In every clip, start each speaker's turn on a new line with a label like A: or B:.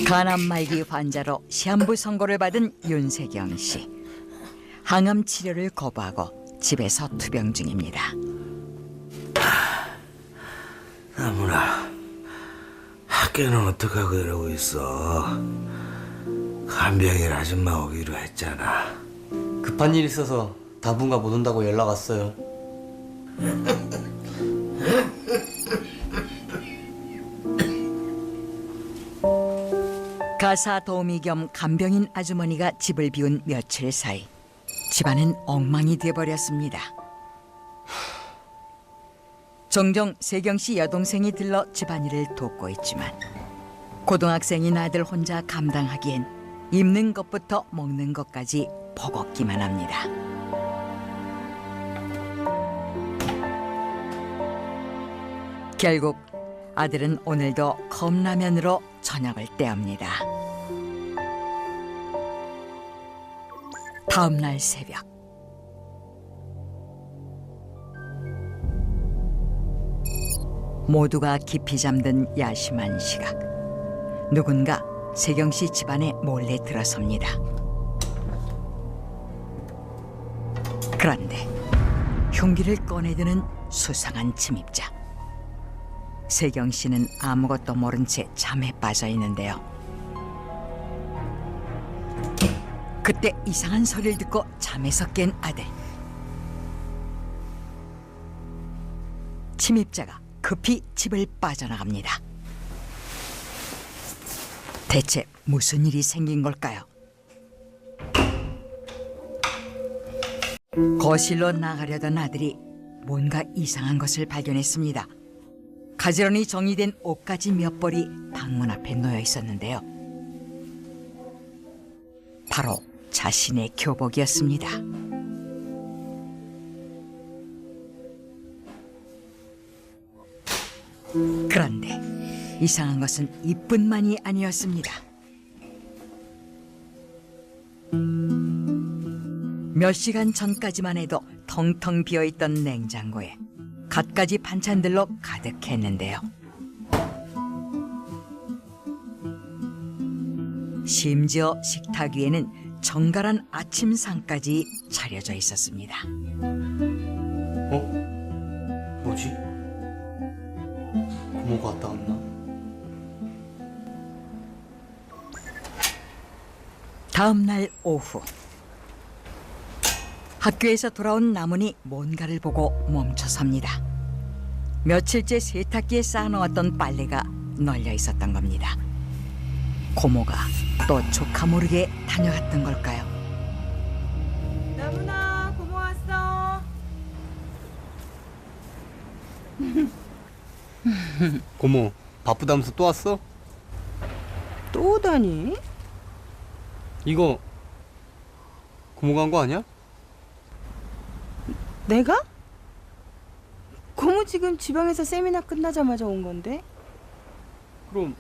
A: 간암 말기 환자로 시한부 선고를 받은 윤세경 씨. 항암 치료를 거부하고 집에서 투병 중입니다.
B: 나무라, 학교는 어떡하고 이러고 있어? 간병인 아줌마 오기로 했잖아.
C: 급한 일 있어서 당분간 못 온다고 연락 왔어요.
A: 가사 도우미 겸 간병인 아주머니가 집을 비운 며칠 사이 집안은 엉망이 되어버렸습니다. 종종 세경 씨 여동생이 들러 집안일을 돕고 있지만 고등학생인 아들 혼자 감당하기엔 입는 것부터 먹는 것까지 버겁기만 합니다. 결국 아들은 오늘도 컵라면으로 저녁을 때웁니다. 다음 날 새벽, 모두가 깊이 잠든 야심한 시각, 누군가 세경 씨 집안에 몰래 들어섭니다. 그런데 흉기를 꺼내드는 수상한 침입자. 세경 씨는 아무것도 모른 채 잠에 빠져 있는데요. 그때 이상한 소리를 듣고 잠에서 깬 아들. 침입자가 급히 집을 빠져나갑니다. 대체 무슨 일이 생긴 걸까요? 거실로 나가려던 아들이 뭔가 이상한 것을 발견했습니다. 가지런히 정리된 옷가지 몇 벌이 방문 앞에 놓여 있었는데요. 바로 자신의 교복이었습니다. 그런데 이상한 것은 이뿐만이 아니었습니다. 몇 시간 전까지만 해도 텅텅 비어있던 냉장고에 갖가지 반찬들로 가득했는데요. 심지어 식탁 위에는 정갈한 아침상까지 차려져 있었습니다.
C: 뭐지? 고모가 왔다 갔나?
A: 다음 날 오후, 학교에서 돌아온 나문이 뭔가를 보고 멈춰섭니다. 며칠째 세탁기에 쌓아놓았던 빨래가 널려 있었던 겁니다. 고모가 또 조카 모르게 다녀갔던 걸까요?
D: 나무나 고모 왔어.
C: 고모, 바쁘다면서 또 왔어?
D: 또 오다니?
C: 이거 고모가 한 거 아니야?
D: 내가? 고모 지금 지방에서 세미나 끝나자마자 온 건데?
C: 그럼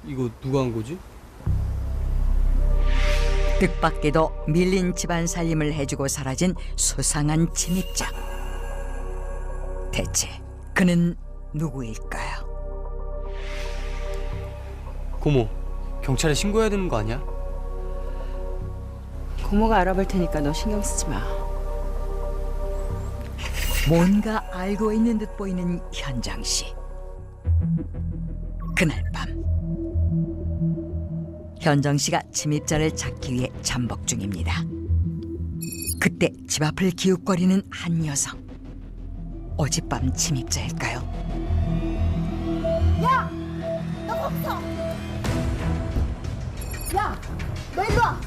C: 이거 누가 한 거지?
A: 뜻밖에도 밀린 집안 살림을 해주고 사라진 수상한 침입자. 대체 그는 누구일까요?
C: 고모, 경찰에 신고해야 되는 거 아니야?
D: 고모가 알아볼 테니까 너 신경 쓰지 마.
A: 뭔가 알고 있는 듯 보이는 현정 씨. 그날 밤, 현정 씨가 침입자를 찾기 위해 잠복 중입니다. 그때 집 앞을 기웃거리는 한 여성. 어젯밤 침입자일까요?
E: 야! 너 거기서! 야! 너 일로 와!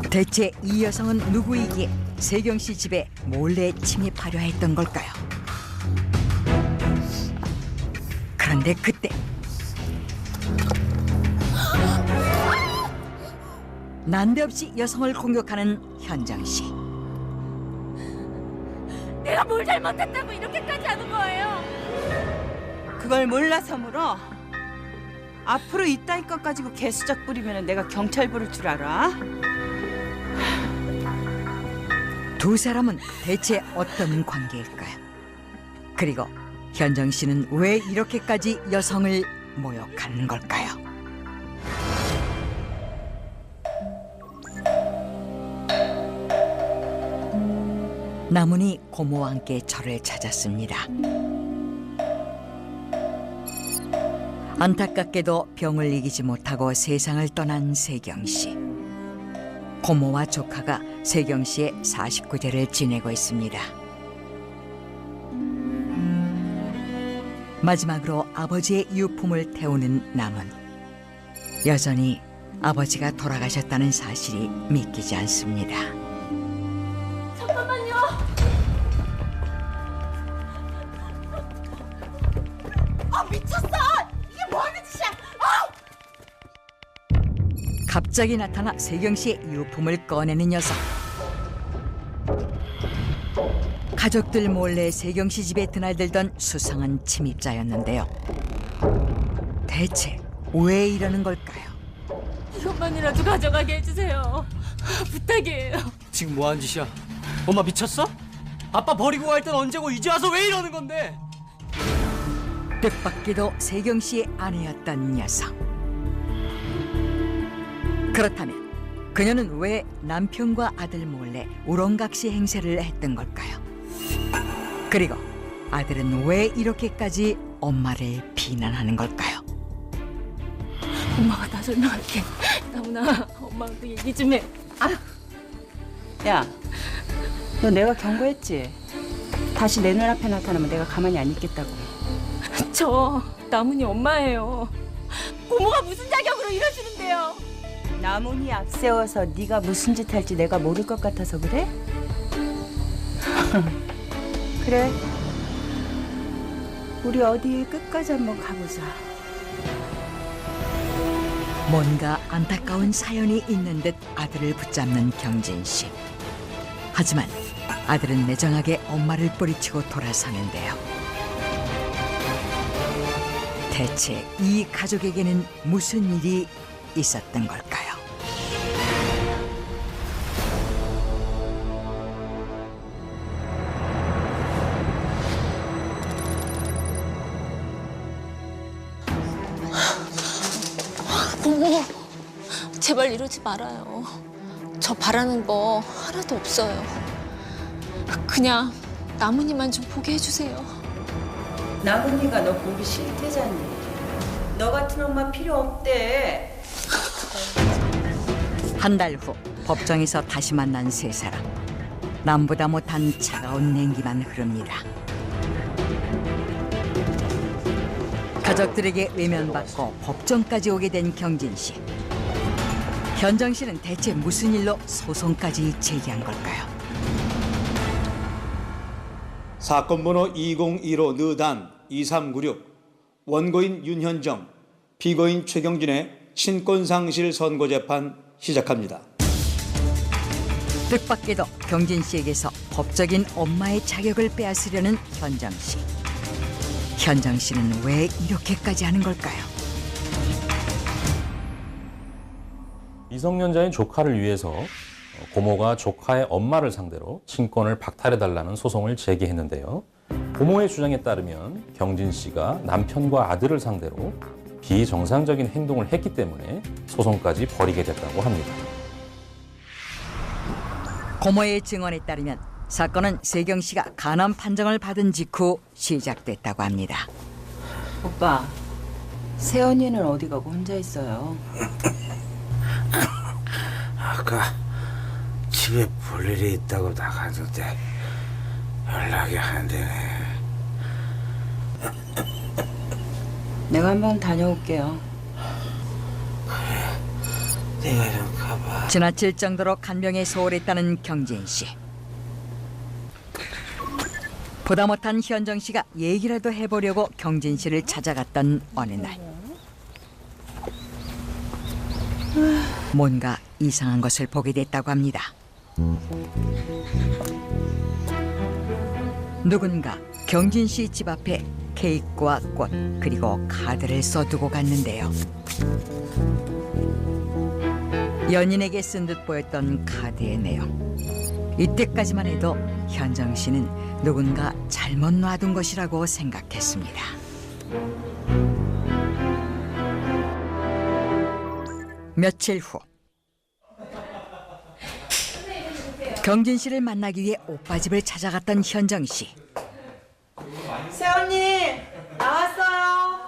A: 대체 이 여성은 누구이기에 세경 씨 집에 몰래 침입하려 했던 걸까요? 그런데 그때 난데없이 여성을 공격하는 현정 씨.
E: 내가 뭘 잘못했다고 이렇게까지 하는 거예요?
D: 그걸 몰라서 물어? 앞으로 이따위 것 가지고 개수작 부리면 내가 경찰 부를 줄 알아?
A: 두 사람은 대체 어떤 관계일까요? 그리고 현정 씨는 왜 이렇게까지 여성을 모욕하는 걸까요? 나문이 고모와 함께 절을 찾았습니다. 안타깝게도 병을 이기지 못하고 세상을 떠난 세경 씨. 고모와 조카가 세경 씨의 49대를 지내고 있습니다. 마지막으로 아버지의 유품을 태우는 남은. 여전히 아버지가 돌아가셨다는 사실이 믿기지 않습니다.
E: 잠깐만요. 미쳤어! 이게 뭐 하는 짓이야?
A: 갑자기 나타나 세경 씨의 유품을 꺼내는 녀석. 가족들 몰래 세경 씨 집에 드나들던 수상한 침입자였는데요. 대체 왜 이러는 걸까요?
E: 이것만이라도 가져가게 해주세요. 부탁이에요.
C: 지금 뭐 하는 짓이야? 엄마 미쳤어? 아빠 버리고 갈 땐 언제고 이제 와서 왜 이러는 건데?
A: 뜻밖에도 세경 씨의 아내였던 녀석. 그렇다면 그녀는 왜 남편과 아들 몰래 우렁각시 행세를 했던 걸까요? 그리고 아들은 왜 이렇게까지 엄마를 비난하는 걸까요?
E: 엄마가 다 설명할게. 나훈아, 엄마한테 얘기 좀 해.
D: 야, 너 내가 경고했지? 다시 내 눈앞에 나타나면 내가 가만히 안 있겠다고.
E: 저 나문이 엄마예요. 고모가 무슨 자격으로 이러시는데요?
D: 나문이 앞세워서 네가 무슨 짓 할지 내가 모를 것 같아서 그래? 그래. 우리 어디 끝까지 한번 가보자.
A: 뭔가 안타까운 사연이 있는 듯 아들을 붙잡는 경진 씨. 하지만 아들은 매정하게 엄마를 뿌리치고 돌아서는데요. 대체 이 가족에게는 무슨 일이 있었던 걸까요?
E: 고모, 제발 이러지 말아요. 저 바라는 거 하나도 없어요. 그냥 나문이만 좀 보게 해주세요.
D: 나문이가 너 보기 싫대잖니. 너 같은 엄마 필요 없대.
A: 한 달 후 법정에서 다시 만난 세 사람. 남보다 못한 차가운 냉기만 흐릅니다. 가족들에게 외면받고 법정까지 오게 된 경진 씨. 현정 씨는 대체 무슨 일로 소송까지 제기한 걸까요?
F: 사건 번호 2015 느단 2396 원고인 윤현정, 피고인 최경진의 친권상실 선고재판 시작합니다.
A: 뜻밖에도 경진 씨에게서 법적인 엄마의 자격을 빼앗으려는 현정 씨. 현정 씨는 왜 이렇게까지 하는 걸까요?
G: 미성년자인 조카를 위해서 고모가 조카의 엄마를 상대로 친권을 박탈해달라는 소송을 제기했는데요. 고모의 주장에 따르면 경진 씨가 남편과 아들을 상대로 비정상적인 행동을 했기 때문에 소송까지 벌이게 됐다고 합니다.
A: 고모의 증언에 따르면 사건은 세경 씨가 간암 판정을 받은 직후 시작됐다고 합니다.
D: 오빠, 세연이는 어디 가고 혼자 있어요?
B: 아까 집에 볼 일이 있다고 나가는데 연락이 안 되네.
D: 내가 한번 다녀올게요.
B: 내가 좀 가봐.
A: 지나칠 정도로 간병에 소홀했다는 경진 씨. 보다 못한 현정 씨가 얘기라도 해보려고 경진 씨를 찾아갔던 어느 날. 뭔가 이상한 것을 보게 됐다고 합니다. 누군가 경진 씨 집 앞에 케이크와 꽃 그리고 카드를 써두고 갔는데요. 연인에게 쓴 듯 보였던 카드의 내용. 이때까지만 해도 현정 씨는 누군가 잘못 놔둔 것이라고 생각했습니다. 며칠 후 경진 씨를 만나기 위해 오빠 집을 찾아갔던 현정 씨.
D: 세언니 나왔어요.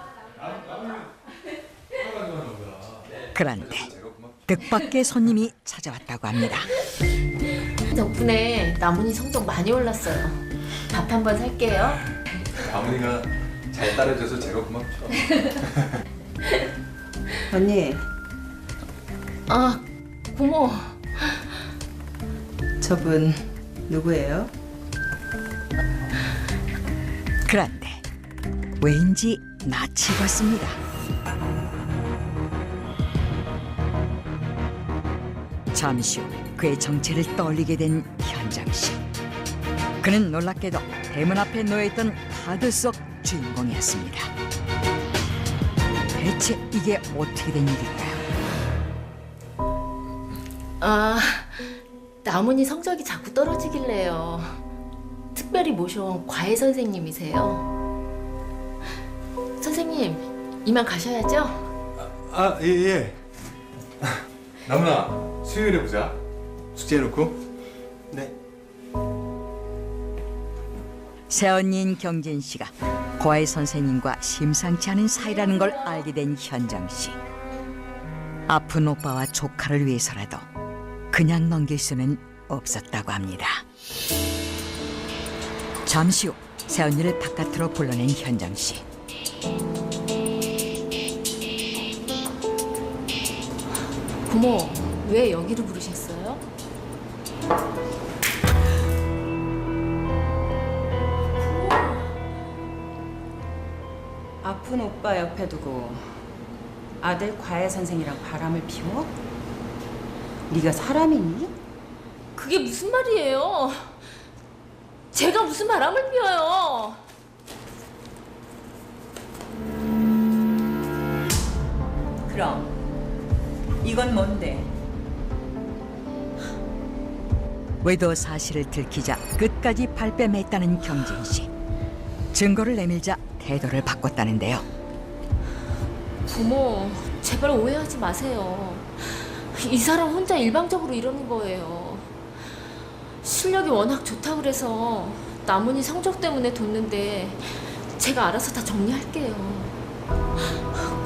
A: 그런데 뜻밖의 손님이 찾아왔다고 합니다.
E: 덕분에 나문이 성적 많이 올랐어요. 밥 한 번 살게요.
H: 아버니가 잘 따라줘서 제가 고맙죠.
D: 언니
E: 아, 고모.
D: 저분 누구예요?
A: 그런데 왠지 낯이 같습니다. 잠시 후 그의 정체를 떠올리게 된 현정 씨. 그는 놀랍게도 대문 앞에 놓여있던 카드 속 주인공이었습니다. 대체 이게 어떻게 된 일일까요?
E: 아, 나문이 성적이 자꾸 떨어지길래요. 특별히 모셔온 과외 선생님이세요. 선생님, 이만 가셔야죠?
H: 아, 예. 나문아, 수요일에 보자. 숙제해놓고. 네.
A: 새언니인 경진 씨가 과외 선생님과 심상치 않은 사이라는 걸 알게 된 현정 씨. 아픈 오빠와 조카를 위해서라도 그냥 넘길 수는 없었다고 합니다. 잠시 후 새언니를 바깥으로 불러낸 현정 씨.
E: 고모, 왜 여기로 부르셨어요?
D: 아픈 오빠 옆에 두고 아들 과외 선생이랑 바람을 피워? 네가 사람이니?
E: 그게 무슨 말이에요? 제가 무슨 바람을 피워요?
D: 그럼 이건 뭔데?
A: 외도 사실을 들키자 끝까지 발뺌했다는 경진 씨. 증거를 내밀자 태도를 바꿨다는데요.
E: 부모, 제발 오해하지 마세요. 이 사람 혼자 일방적으로 이러는 거예요. 실력이 워낙 좋다 그래서 나문이 성적 때문에 뒀는데 제가 알아서 다 정리할게요.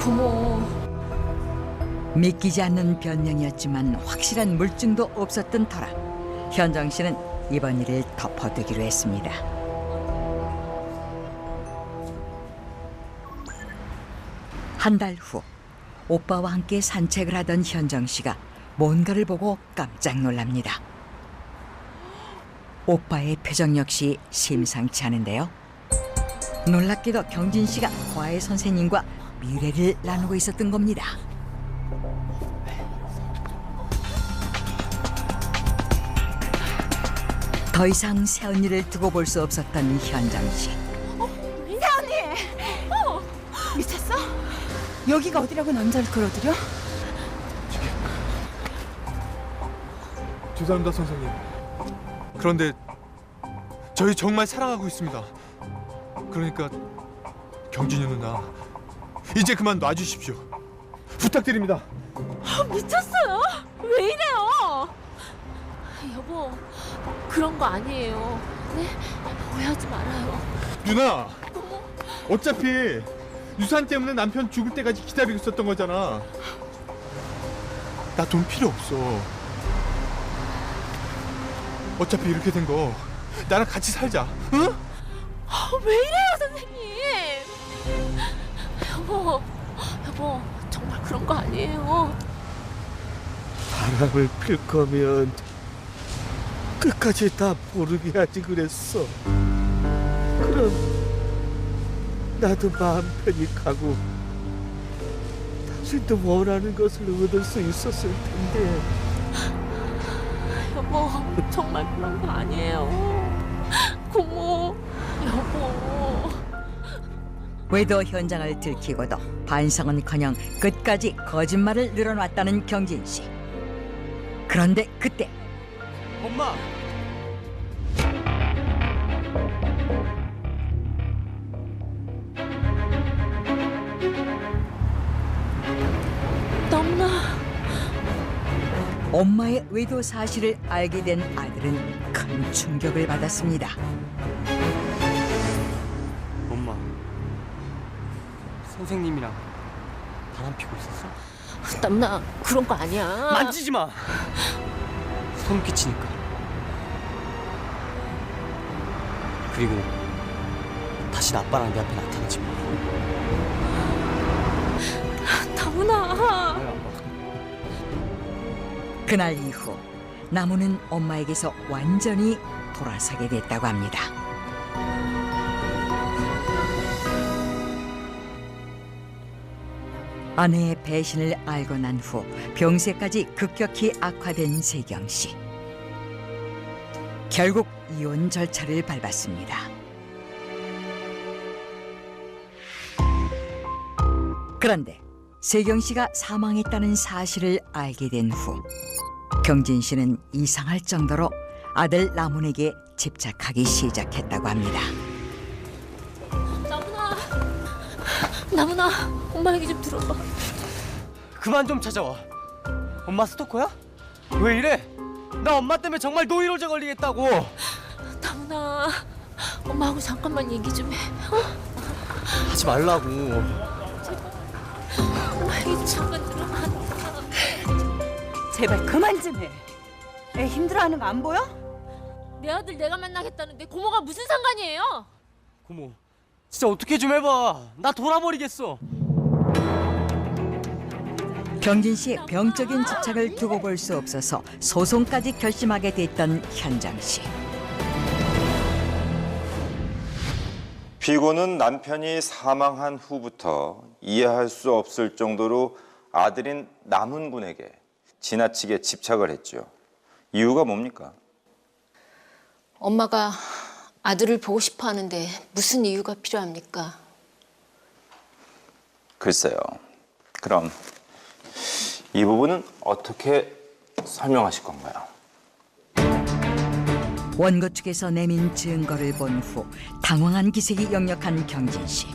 E: 부모.
A: 믿기지 않는 변명이었지만 확실한 물증도 없었던 터라 현정 씨는 이번 일을 덮어두기로 했습니다. 한 달 후 오빠와 함께 산책을 하던 현정 씨가 뭔가를 보고 깜짝 놀랍니다. 오빠의 표정 역시 심상치 않은데요. 놀랍게도 경진 씨가 과외 선생님과 미래를 나누고 있었던 겁니다. 더 이상 새언니를 두고 볼 수 없었던 현정 씨.
D: 미쳤어? 여기가 어디라고 남자를 끌어들여?
H: 죄송합니다, 선생님. 그런데 저희 정말 사랑하고 있습니다. 그러니까 경진이 누나, 이제 그만 놔주십시오. 부탁드립니다.
E: 미쳤어요? 왜 이래요? 여보, 그런 거 아니에요. 네? 오해하지 말아요.
H: 누나, 어차피 유산 때문에 남편 죽을 때까지 기다리고 있었던 거잖아. 나 돈 필요 없어. 어차피 이렇게 된 거 나랑 같이 살자. 응?
E: 왜 이래요, 선생님? 여보, 정말 그런 거 아니에요.
B: 바람을 필 거면 끝까지 다 모르게 하지 그랬어. 그럼 나도 마음 편히 가고 당신도 원하는 것을 얻을 수 있었을 텐데.
E: 여보, 정말 그런 거 아니에요. 고모, 여보.
A: 외도 현장을 들키고도 반성은커녕 끝까지 거짓말을 늘어놨다는 경진 씨. 그런데 그때
C: 엄마!
E: 나문아,
A: 엄마의 외도 사실을 알게 된 아들은 큰 충격을 받았습니다.
C: 엄마, 선생님이랑 바람 피고 있었어?
E: 남나 그런 거 아니야.
C: 만지지 마. 소름 끼치니까. 그리고 다시 아빠랑 내 앞에 나타나지 마.
E: 나무나.
A: 그날 이후 나무는 엄마에게서 완전히 돌아서게 됐다고 합니다. 아내의 배신을 알고 난 후 병세까지 급격히 악화된 세경 씨. 결국 이혼 절차를 밟았습니다. 그런데 세경 씨가 사망했다는 사실을 알게 된 후 경진 씨는 이상할 정도로 아들 남훈에게 집착하기 시작했다고 합니다.
E: 나무나, 엄마 얘기 좀 들어봐.
C: 그만 좀 찾아와. 엄마 스토커야? 왜 이래? 나 엄마 때문에 정말 노이로제 걸리겠다고.
E: 나무나, 엄마하고 잠깐만 얘기 좀 해.
C: 하지 말라고.
E: 엄마 얘기 잠깐 들어봐.
D: 제발 그만 좀 해. 애 힘들어하는 거 안 보여?
E: 내 아들 내가 만나겠다는데 고모가 무슨 상관이에요?
C: 고모, 진짜 어떻게 좀 해봐. 나 돌아버리겠어.
A: 경진 씨의 병적인 집착을 두고 볼 수 없어서 소송까지 결심하게 됐던 현정 씨.
I: 피고는 남편이 사망한 후부터 이해할 수 없을 정도로 아들인 남훈 군에게 지나치게 집착을 했죠. 이유가 뭡니까?
E: 엄마가 아들을 보고 싶어 하는데 무슨 이유가 필요합니까?
I: 글쎄요. 그럼 이 부분은 어떻게 설명하실 건가요?
A: 원고 측에서 내민 증거를 본 후 당황한 기색이 역력한 경진 씨.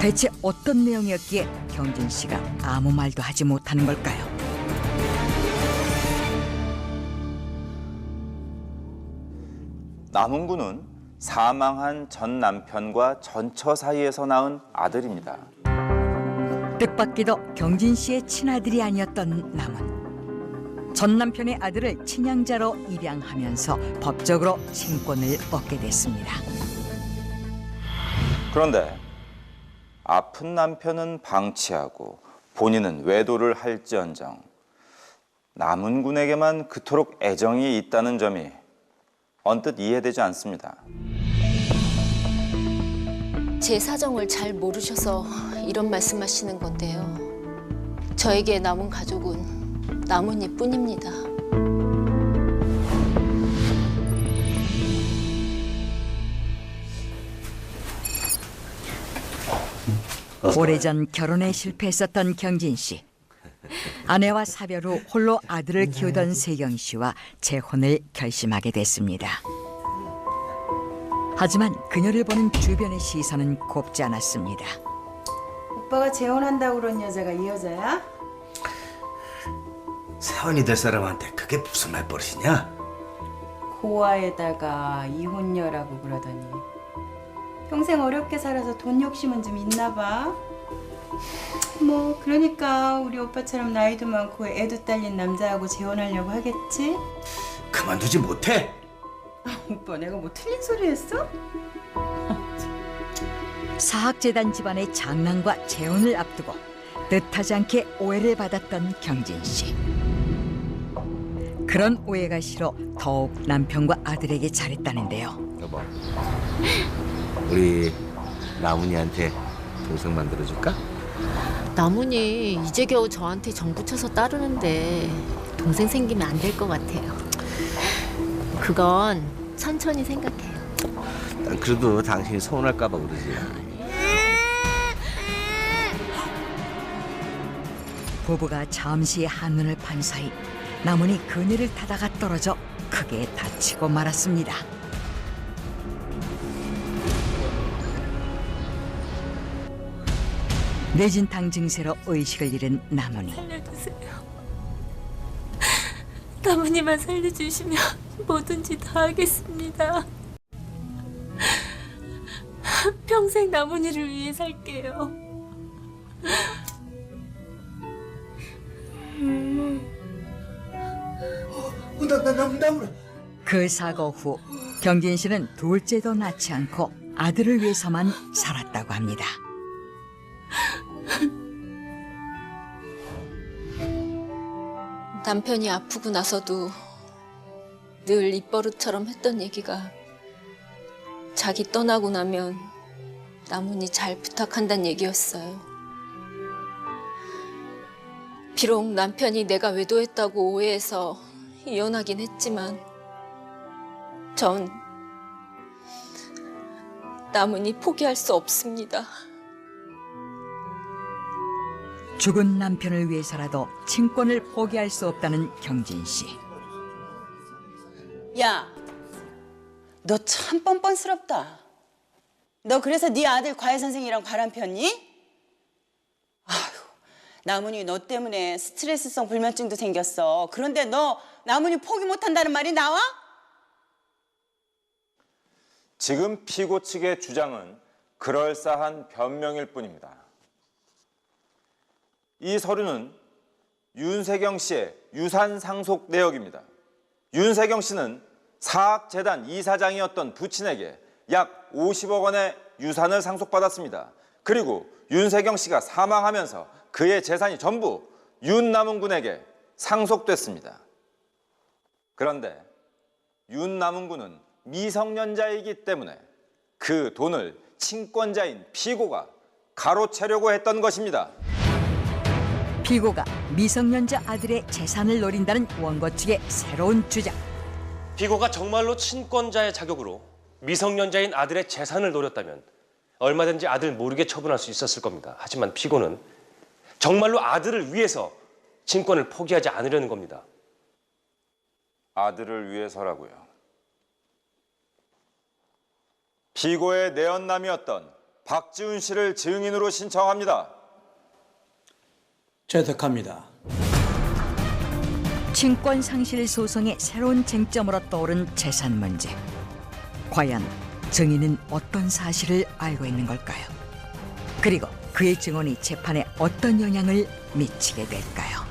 A: 대체 어떤 내용이었기에 경진 씨가 아무 말도 하지 못하는 걸까요?
I: 남훈 군은 사망한 전 남편과 전처 사이에서 낳은 아들입니다.
A: 뜻밖에도 경진 씨의 친아들이 아니었던 남은 전 남편의 아들을 친양자로 입양하면서 법적으로 친권을 얻게 됐습니다.
I: 그런데 아픈 남편은 방치하고 본인은 외도를 할지언정 남훈 군에게만 그토록 애정이 있다는 점이 언뜻 이해되지 않습니다.
E: 제 사정을 잘 모르셔서 이런 말씀하시는 건데요. 저에게 남은 가족은 남은이 뿐입니다.
A: 오래전 결혼에 실패했었던 경진 씨. 아내와 사별 후 홀로 아들을 키우던 세경 씨와 재혼을 결심하게 됐습니다. 하지만 그녀를 보는 주변의 시선은 곱지 않았습니다.
D: 오빠가 재혼한다고 그런 여자가 이 여자야?
B: 세원이 될 사람한테 그게 무슨 말버릇이냐?
D: 고아에다가 이혼녀라고 그러더니 평생 어렵게 살아서 돈 욕심은 좀 있나 봐. 뭐 그러니까 우리 오빠처럼 나이도 많고 애도 딸린 남자하고 재혼하려고 하겠지?
B: 그만두지 못해?
D: 오빠 내가 뭐 틀린 소리 했어?
A: 사학재단 집안의 장남과 재혼을 앞두고 뜻하지 않게 오해를 받았던 경진 씨. 그런 오해가 싫어 더욱 남편과 아들에게 잘했다는데요.
B: 여보, 우리 나문이한테 동생 만들어줄까?
E: 남은이 이제 겨우 저한테 정 붙여서 따르는데 동생 생기면 안 될 것 같아요. 그건 천천히 생각해요.
B: 난 그래도 당신이 서운할까봐 그러지.
A: 부부가 잠시 한눈을 판 사이 나문이 그늘을 타다가 떨어져 크게 다치고 말았습니다. 뇌진탕 증세로 의식을 잃은 나문이
E: 나무님만 살려주시면 뭐든지 다 하겠습니다. 평생 나무니를 위해 살게요.
A: 그 사고 후 경진 씨는 둘째도 낳지 않고 아들을 위해서만 살았다고 합니다.
E: 남편이 아프고 나서도 늘 입버릇처럼 했던 얘기가 자기 떠나고 나면 나문이 잘 부탁한다는 얘기였어요. 비록 남편이 내가 외도했다고 오해해서 이혼하긴 했지만 전 나문이 포기할 수 없습니다.
A: 죽은 남편을 위해서라도 친권을 포기할 수 없다는 경진 씨.
D: 야, 너 참 뻔뻔스럽다. 너 그래서 네 아들 과외 선생이랑 바람 폈니? 아휴, 나문이 너 때문에 스트레스성 불면증도 생겼어. 그런데 너 나문이 포기 못한다는 말이 나와?
I: 지금 피고 측의 주장은 그럴싸한 변명일 뿐입니다. 이 서류는 윤세경 씨의 유산 상속 내역입니다. 윤세경 씨는 사학재단 이사장이었던 부친에게 약 50억 원의 유산을 상속받았습니다. 그리고 윤세경 씨가 사망하면서 그의 재산이 전부 윤남은 군에게 상속됐습니다. 그런데 윤남은 군은 미성년자이기 때문에 그 돈을 친권자인 피고가 가로채려고 했던 것입니다.
A: 피고가 미성년자 아들의 재산을 노린다는 원고 측의 새로운 주장.
J: 피고가 정말로 친권자의 자격으로 미성년자인 아들의 재산을 노렸다면 얼마든지 아들 모르게 처분할 수 있었을 겁니다. 하지만 피고는 정말로 아들을 위해서 친권을 포기하지 않으려는 겁니다.
I: 아들을 위해서라고요. 피고의 내연남이었던 박지훈 씨를 증인으로 신청합니다.
F: 채택합니다.
A: 친권 상실 소송의 새로운 쟁점으로 떠오른 재산 문제. 과연 증인은 어떤 사실을 알고 있는 걸까요? 그리고 그의 증언이 재판에 어떤 영향을 미치게 될까요?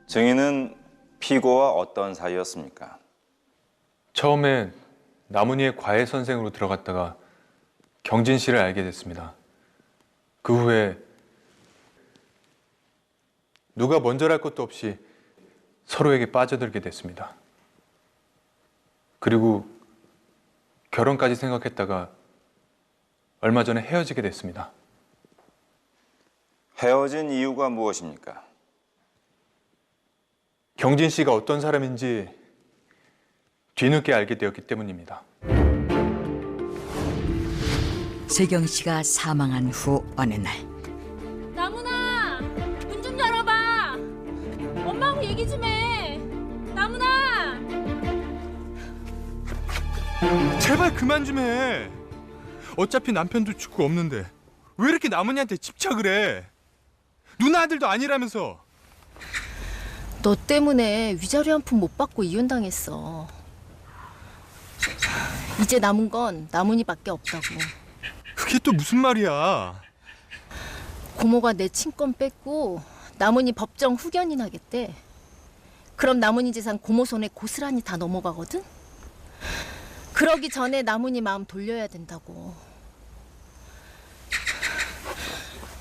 I: 증인은 피고와 어떤 사이였습니까?
H: 처음에 나문희의 과외 선생으로 들어갔다가 경진 씨를 알게 됐습니다. 그 후에 누가 먼저랄 것도 없이 서로에게 빠져들게 됐습니다. 그리고 결혼까지 생각했다가 얼마 전에 헤어지게 됐습니다.
I: 헤어진 이유가 무엇입니까?
H: 경진 씨가 어떤 사람인지 뒤늦게 알게 되었기 때문입니다.
A: 세경 씨가 사망한 후 어느 날
E: 나문아, 문 좀 열어봐. 엄마하고 얘기 좀 해. 나문아.
H: 제발 그만 좀 해. 어차피 남편도 죽고 없는데 왜 이렇게 나문이한테 집착을 해? 누나 아들도 아니라면서.
E: 너 때문에 위자료 한 푼 못 받고 이혼당했어. 이제 남은 건 나문이밖에 없다고.
H: 그게 또 무슨 말이야?
E: 고모가 내 친권 뺏고 나문이 법정 후견이 나겠대. 그럼 나문이 재산 고모 손에 고스란히 다 넘어가거든? 그러기 전에 나문이 마음 돌려야 된다고.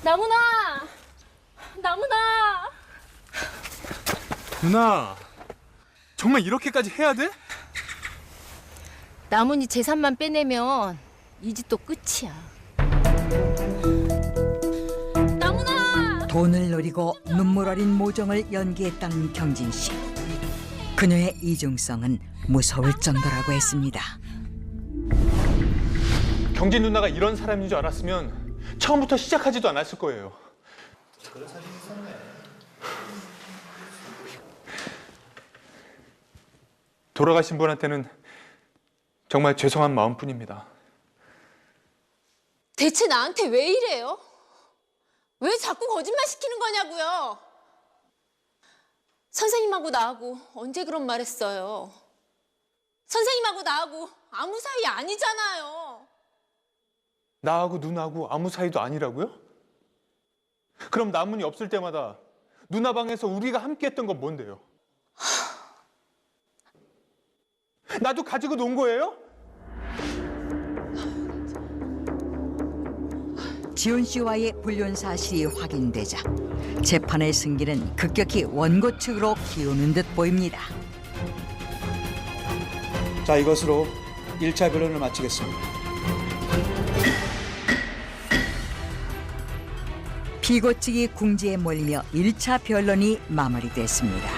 E: 나문아! 나문아!
H: 누나, 정말 이렇게까지 해야 돼?
E: 나문이 재산만 빼내면 이 짓도 끝이야. 나문아!
A: 돈을 노리고 눈물 어린 모종을 연기했다는 경진 씨. 그녀의 이중성은 무서울 정도라고 했습니다.
H: 경진 누나가 이런 사람인 줄 알았으면 처음부터 시작하지도 않았을 거예요. 돌아가신 분한테는 정말 죄송한 마음뿐입니다.
E: 대체 나한테 왜 이래요? 왜 자꾸 거짓말 시키는 거냐고요? 선생님하고 나하고 언제 그런 말 했어요? 선생님하고 나하고 아무 사이 아니잖아요.
H: 나하고 누나하고 아무 사이도 아니라고요? 그럼 나문이 없을 때마다 누나 방에서 우리가 함께 했던 건 뭔데요? 나도 가지고 논 거예요?
A: 지훈 씨와의 불륜 사실이 확인되자 재판의 승기는 급격히 원고 측으로 기우는 듯 보입니다.
F: 자, 이것으로 1차 변론을 마치겠습니다.
A: 피고 측이 궁지에 몰리며 1차 변론이 마무리됐습니다.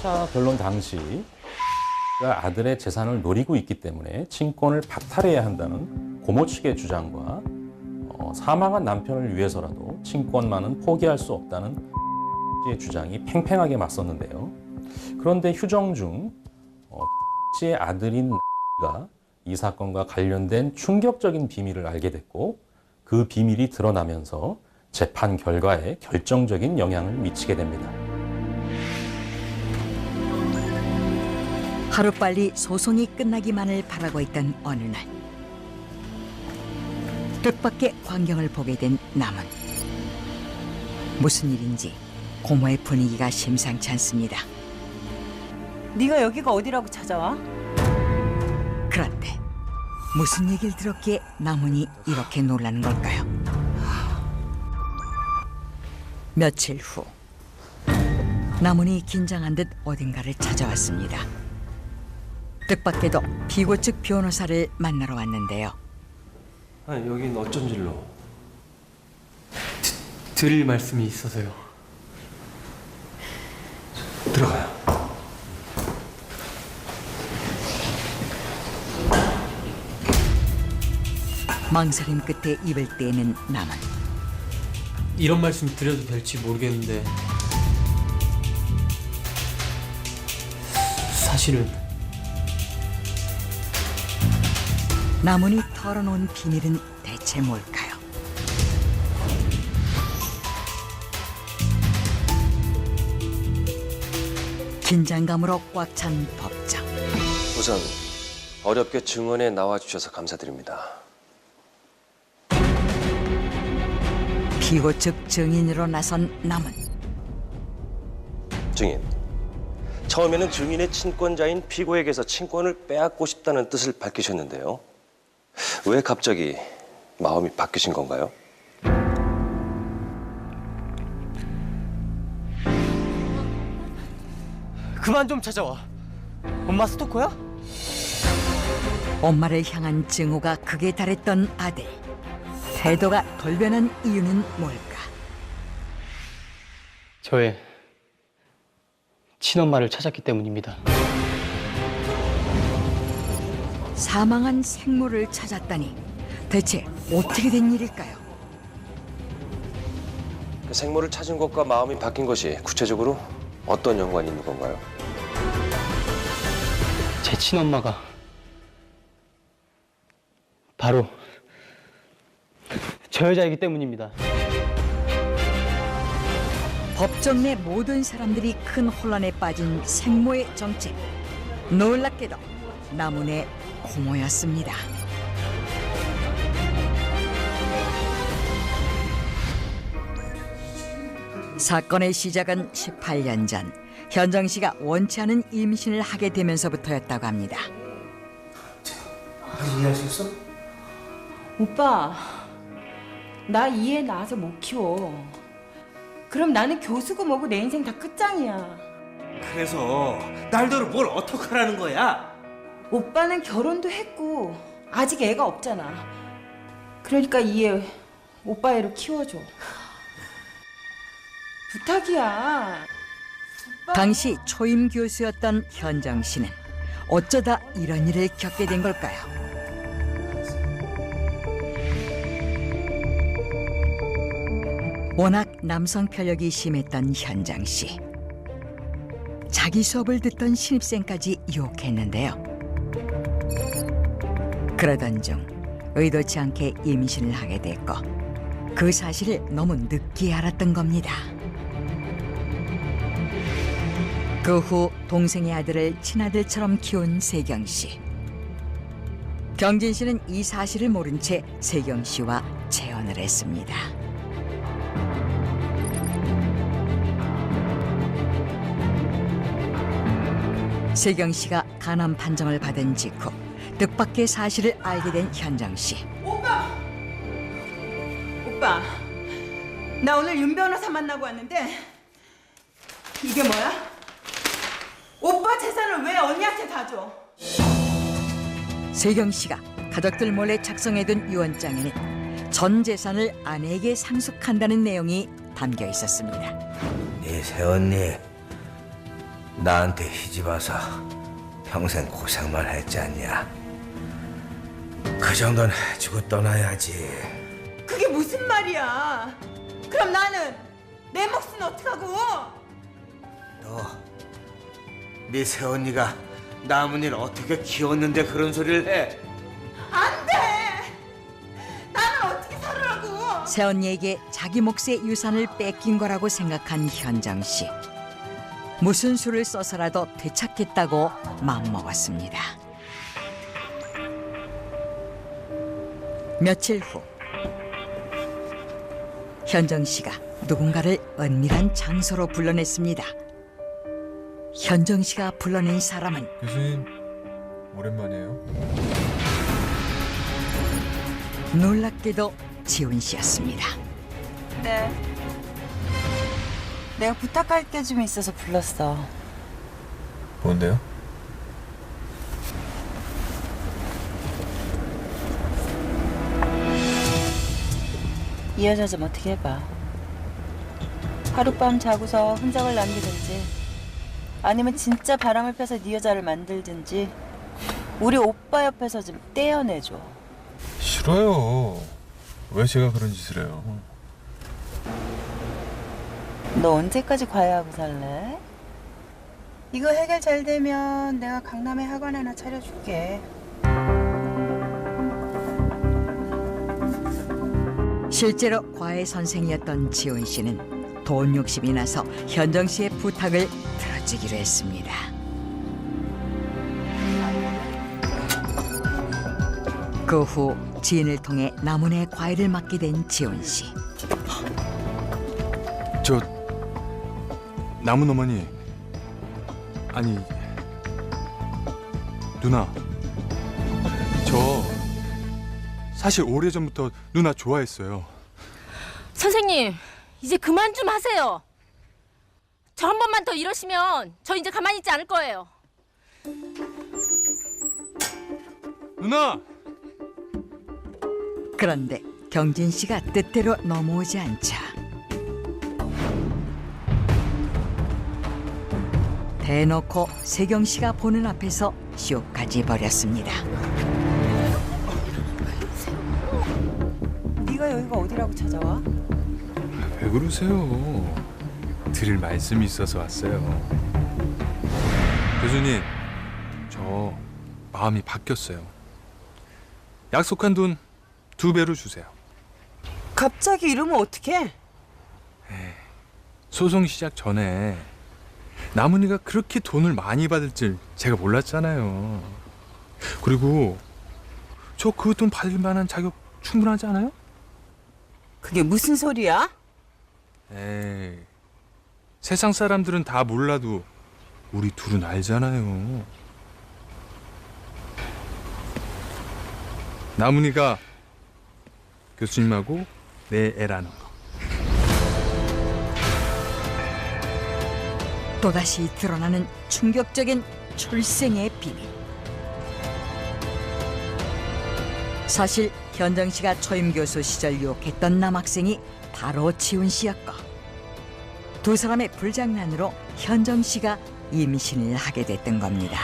G: 1차 변론 당시 아들의 재산을 노리고 있기 때문에 친권을 박탈해야 한다는 고모 측의 주장과 사망한 남편을 위해서라도 친권만은 포기할 수 없다는 씨의 주장이 팽팽하게 맞섰는데요. 그런데 휴정 중 씨의 아들인 가 이 사건과 관련된 충격적인 비밀을 알게 됐고 그 비밀이 드러나면서 재판 결과에 결정적인 영향을 미치게 됩니다.
A: 하루빨리 소송이 끝나기만을 바라고 있던 어느 날 뜻밖의 광경을 보게 된 남은. 무슨 일인지 고모의 분위기가 심상치 않습니다.
D: 네가 여기가 어디라고 찾아와?
A: 그런데 무슨 얘기를 들었기에 남은이 이렇게 놀라는 걸까요? 며칠 후 남은이 긴장한 듯 어딘가를 찾아왔습니다. 뜻밖에도 피고 측 변호사를 만나러 왔는데요.
J: 아니, 여긴 어쩐 일로?
C: 드릴 말씀이 있어서요.
J: 들어가요.
A: 망설임 끝에 입을 떼는 남은.
C: 이런 말씀 드려도 될지 모르겠는데 사실은
A: 남은이 털어놓은 비밀은 대체 뭘까요? 긴장감으로 꽉 찬 법정.
J: 우선 어렵게 증언에 나와주셔서 감사드립니다.
A: 피고 측 증인으로 나선 남은.
J: 증인, 처음에는 증인의 친권자인 피고에게서 친권을 빼앗고 싶다는 뜻을 밝히셨는데요. 왜 갑자기 마음이 바뀌신 건가요?
C: 그만 좀 찾아와. 엄마 스토커야?
A: 엄마를 향한 증오가 극에 달했던 아들. 태도가 돌변한 이유는 뭘까?
C: 저의 친엄마를 찾았기 때문입니다.
A: 사망한 생모를 찾았다니 대체 어떻게 된 일일까요?
J: 그 생모를 찾은 것과 마음이 바뀐 것이 구체적으로 어떤 연관이 있는 건가요?
C: 제 친엄마가 바로 저 여자이기 때문입니다.
A: 법정 내 모든 사람들이 큰 혼란에 빠진 생모의 정체. 놀랍게도 남은의 고모였습니다. 사건의 시작은 18년 전 현정 씨가 원치 않은 임신을 하게 되면서부터였다고 합니다.
B: 이해할 수 있어?
D: 오빠, 나 이 애 낳아서 못 키워. 그럼 나는 교수고 뭐고 내 인생 다 끝장이야.
B: 그래서 날더러 뭘 어떡하라는 거야?
D: 오빠는 결혼도 했고 아직 애가 없잖아. 그러니까 이 애 오빠 애로 키워줘. 부탁이야.
A: 당시 초임 교수였던 현정 씨는 어쩌다 이런 일을 겪게 된 걸까요? 워낙 남성 편력이 심했던 현정 씨. 자기 수업을 듣던 신입생까지 유혹했는데요. 그러던 중 의도치 않게 임신을 하게 됐고 그 사실을 너무 늦게 알았던 겁니다. 그 후 동생의 아들을 친아들처럼 키운 세경 씨. 경진 씨는 이 사실을 모른 채 세경 씨와 재혼을 했습니다. 세경 씨가 간암 판정을 받은 직후 뜻밖의 사실을 알게 된 현정 씨.
D: 오빠, 나 오늘 윤 변호사 만나고 왔는데 이게 뭐야? 오빠 재산을 왜 언니한테 다 줘?
A: 세경 씨가 가족들 몰래 작성해둔 유언장에는 전 재산을 아내에게 상속한다는 내용이 담겨 있었습니다.
K: 네 새언니 나한테 시집와서 평생 고생만 했지 않냐? 그 정도는 해주고 떠나야지.
D: 그게 무슨 말이야? 그럼 나는 내 몫은 어떡하고?
K: 네 새언니가 나문이를 어떻게 키웠는데 그런 소리를 해?
D: 안 돼! 나는 어떻게 살으라고?
A: 새언니에게 자기 몫의 유산을 뺏긴 거라고 생각한 현정 씨. 무슨 수를 써서라도 되찾겠다고 마음먹었습니다. 며칠 후 현정 씨가 누군가를 은밀한 장소로 불러냈습니다. 현정 씨가 불러낸 사람은
H: 교수님 오랜만이에요.
A: 놀랍게도 지훈 씨였습니다.
D: 네. 내가 부탁할 게 좀 있어서 불렀어.
H: 뭔데요?
D: 이 여자 좀 어떻게 해봐. 하룻밤 자고서 흔적을 남기든지 아니면 진짜 바람을 펴서 네 여자를 만들든지 우리 오빠 옆에서 좀 떼어내줘.
H: 싫어요. 왜 제가 그런 짓을 해요?
D: 너 언제까지 과외하고 살래? 이거 해결 잘 되면 내가 강남에 학원 하나 차려줄게.
A: 실제로 과외 선생이었던 지훈 씨는 돈 욕심이 나서 현정 씨의 부탁을 들어주기로 했습니다. 그 후 지인을 통해 남원의 과외를 맡게 된 지훈 씨.
H: 저 남은 어머니 아니 누나 저 사실 오래전부터 누나 좋아했어요.
E: 선생님, 이제 그만 좀 하세요. 저 한 번만 더 이러시면 저 이제 가만히 있지 않을 거예요.
H: 누나!
A: 그런데 경진 씨가 뜻대로 넘어오지 않자 대놓고 세경 씨가 보는 앞에서 쇼까지 벌였습니다.
D: 네가 여기가 어디라고 찾아와?
H: 왜 그러세요? 드릴 말씀이 있어서 왔어요. 교수님, 저 마음이 바뀌었어요. 약속한 돈 2배로 주세요.
D: 갑자기 이러면 어떡해?
H: 소송 시작 전에 나문이가 그렇게 돈을 많이 받을 줄 제가 몰랐잖아요. 그리고 저 그 돈 받을 만한 자격 충분하지 않아요?
D: 그게 무슨 소리야?
H: 에이, 세상 사람들은 다 몰라도 우리 둘은 알잖아요. 나문이가 교수님하고 내 애라는 거.
A: 또다시 드러나는 충격적인 출생의 비밀. 사실 현정 씨가 초임 교수 시절 유혹했던 남학생이 바로 지훈 씨였고 두 사람의 불장난으로 현정 씨가 임신을 하게 됐던 겁니다.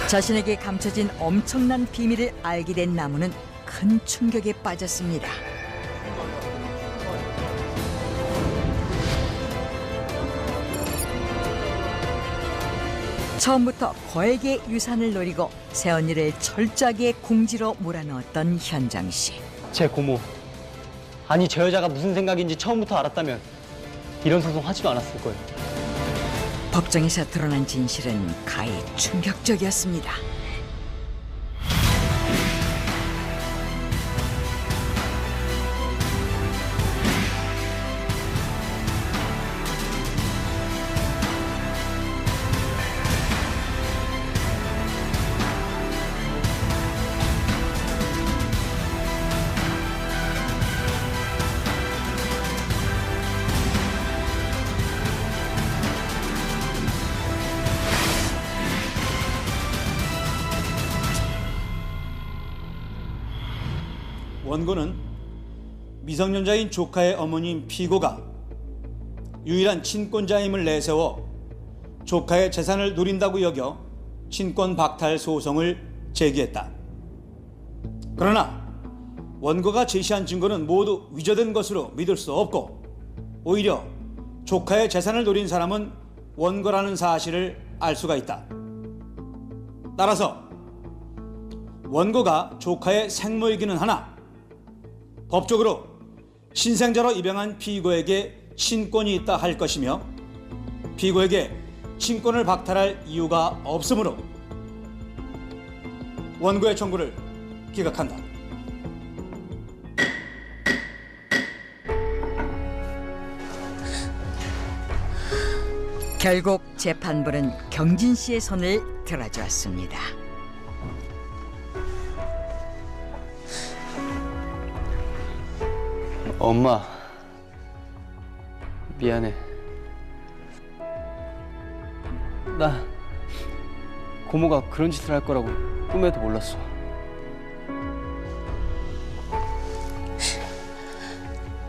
A: 자신에게 감춰진 엄청난 비밀을 알게 된 나무는 큰 충격에 빠졌습니다. 처음부터 거액의 유산을 노리고 새언니를 철저하게 궁지로 몰아넣었던 현정 씨.
C: 제 고모, 아니 저 여자가 무슨 생각인지 처음부터 알았다면 이런 소송 하지도 않았을 거예요.
A: 법정에서 드러난 진실은 가히 충격적이었습니다.
F: 원고는 미성년자인 조카의 어머니인 피고가 유일한 친권자임을 내세워 조카의 재산을 노린다고 여겨 친권 박탈 소송을 제기했다. 그러나 원고가 제시한 증거는 모두 위조된 것으로 믿을 수 없고 오히려 조카의 재산을 노린 사람은 원고라는 사실을 알 수가 있다. 따라서 원고가 조카의 생모이기는 하나 법적으로 친생자로 입양한 피고에게 친권이 있다 할 것이며 피고에게 친권을 박탈할 이유가 없으므로 원고의 청구를 기각한다.
A: 결국 재판부는 경진 씨의 손을 들어주었습니다.
C: 엄마, 미안해. 나 고모가 그런 짓을 할 거라고 꿈에도 몰랐어.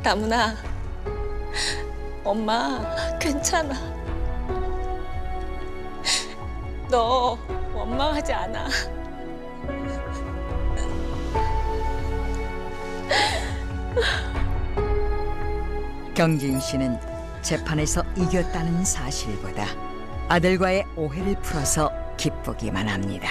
E: 나문아, 엄마 괜찮아. 너 원망하지 않아.
A: 경진 씨는 재판에서 이겼다는 사실보다 아들과의 오해를 풀어서 기쁘기만 합니다.